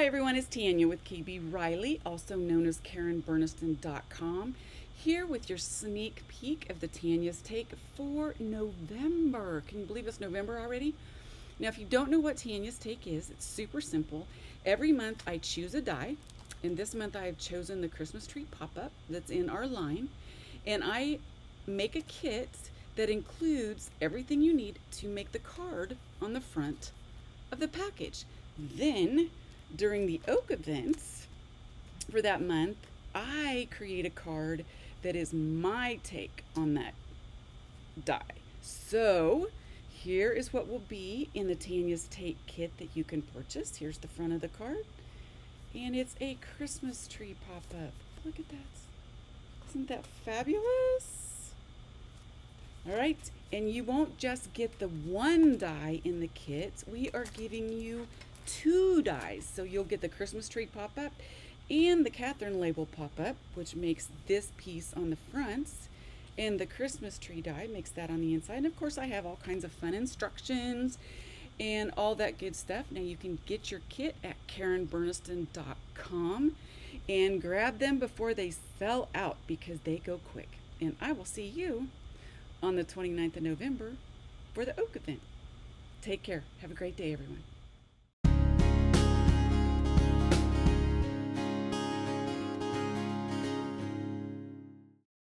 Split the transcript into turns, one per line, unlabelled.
Hi everyone, it's Tanya with KB Riley, also known as KarenBurniston.com, here with your sneak peek of the Tanya's Take for November. Can you believe it's November already? Now, if you don't know what Tanya's Take is, it's super simple. Every month I choose a die, and this month I have chosen the Christmas tree pop-up that's in our line, and I make a kit that includes everything you need to make the card on the front of the package. Then, during the oak events for that month, I create a card that is my take on that die. So, here is what will be in the Tanya's Take kit that you can purchase. Here's the front of the card, and it's a Christmas tree pop-up. Look at that. Isn't that fabulous? All right, and you won't just get the one die in the kit. We are giving you two dies. So you'll get the Christmas tree pop-up and the Catherine label pop-up, which makes this piece on the fronts, and the Christmas tree die makes that on the inside. And of course I have all kinds of fun instructions and all that good stuff. Now you can get your kit at KarenBurniston.com and grab them before they sell out, because they go quick. And I will see you on the 29th of November for the oak event. Take care. Have a great day, everyone.